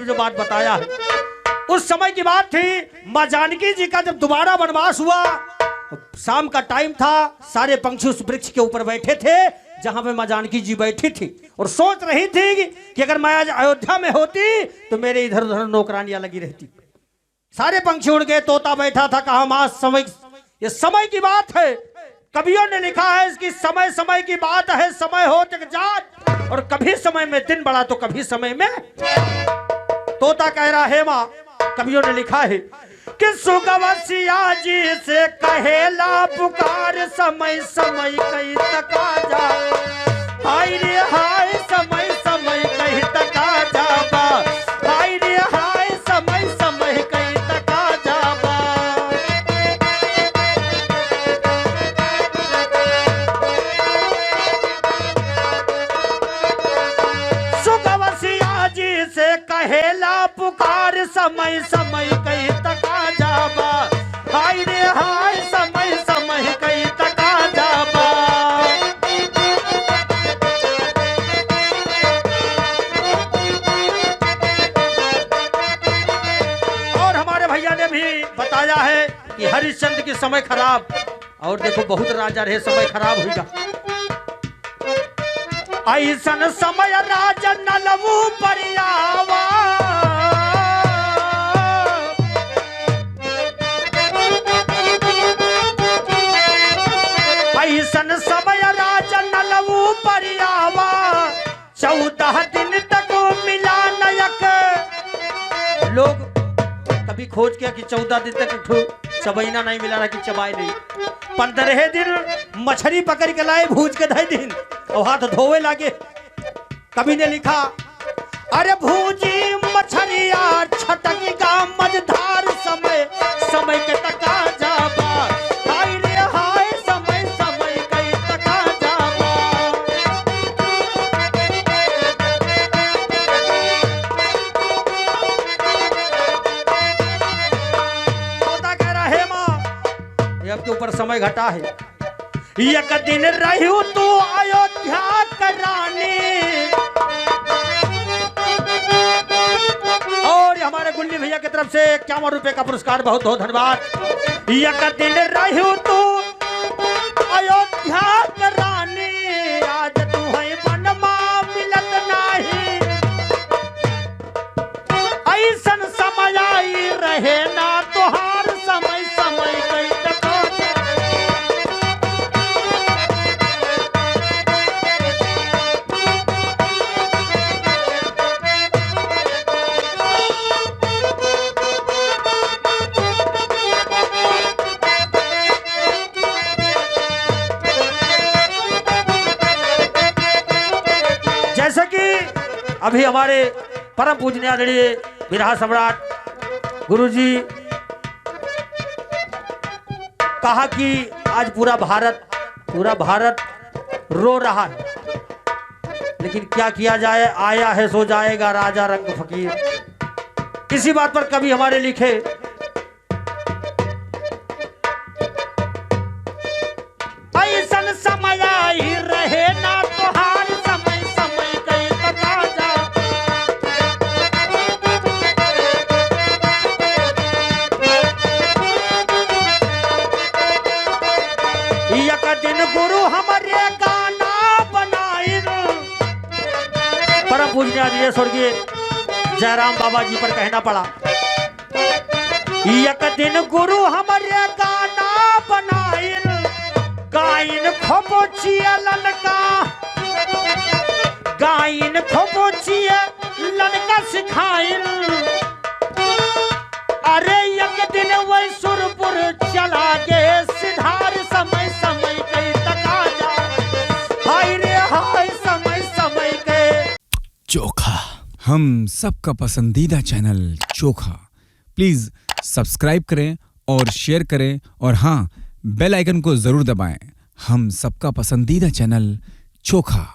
में जो बात बताया है उस समय की बात थी। माँ जानकी जी का जब दोबारा वनवास हुआ, शाम का टाइम था, सारे पंछी उस वृक्ष के ऊपर बैठे थे जहां पे माँ जानकी जी बैठी थी और सोच रही थी कि अगर मैं आज अयोध्या में होती तो मेरे इधर उधर नौकरानियां लगी रहती। सारे पंछी उड़ गए, तोता बैठा था, कहा मां समय, ये समय की बात है। कवियों ने लिखा है इसकी समय समय की बात है, समय हो जग जात, और कभी समय में दिन बड़ा तो कभी समय में। तोता कह रहा है मां, कवियों ने लिखा है कि सुगवसिया जी से कहेला पुकार, समय समय कहीं तका जा, हाय रे हाय समय समय कहीं तका जाबा, हाय रे हाय समय समय कहीं तका जाबा। सुगवसिया जी से कहेला पुकार, समय समय कहीं तका जाबा, हाय रे हाय समय समय कहीं तका जाबा। और हमारे भैया ने भी बताया है कि हरिश्चंद्र की समय खराब, और देखो बहुत राजा रहे, समय खराब होगा। ऐसन समय राजा नलवू परियावा, ऐसन समय राजा नलवू परियावा, 14 दिन तक मिला नयक। लोग कभी खोज किया कि 14 दिन तक चबैना नहीं मिला, कि चबाई नहीं। 15 दिन मछली पकड़ के लाए, भूज के 2 दिन और हाथ धोवे लागे। कभी ने लिखा अरे भूजी मछलिया छटकी का मझधार, समय समय के तका जाबा, हाय रे हाय समय समय के तका जाबा। तोता कह रहा है मां, ये आपके ऊपर समय घटा है। एक दिन रहू तू अयोध्या करानी, और हमारे गुल्ली भैया की तरफ से 51 रुपए का पुरस्कार, बहुत बहुत धन्यवाद। एक दिन रहू तू अयोध्या करानी, आज तू है वनमा मिलत नाही, ऐसन समय आई रहे ना तोहार, समय समय कई तका। जैसे कि अभी हमारे परम पूजनीय आदरणीय बिरहा सम्राट गुरुजी कहा कि आज पूरा भारत रो रहा है, लेकिन क्या किया जाए, आया है सो जाएगा राजा रंग फकीर। इसी बात पर कभी हमारे लिखे ऐसन समय आई रहे ना तोहार, समय समय कई तका जा। एक दिन गुरु हमारे गाना बनाइन, परम पूजनीय आदरणीय स्वर्गीय जयराम बाबा जी पर कहना पड़ा। एक दिन गुरु हमारे गाना बनाइन, गाइन खोपोचिया ललका, गाइन खोपोचिया ललका सिखाइन। अरे एक दिन वही सुरपुर चला गे सिधार, समय समय कई तका जा, हाय रे हाय समय समय के। चोखा, हम सबका पसंदीदा चैनल चोखा। प्लीज सब्सक्राइब करें और शेयर करें, और हाँ, बेल आइकन को जरूर दबाएं। हम सबका पसंदीदा चैनल चोखा।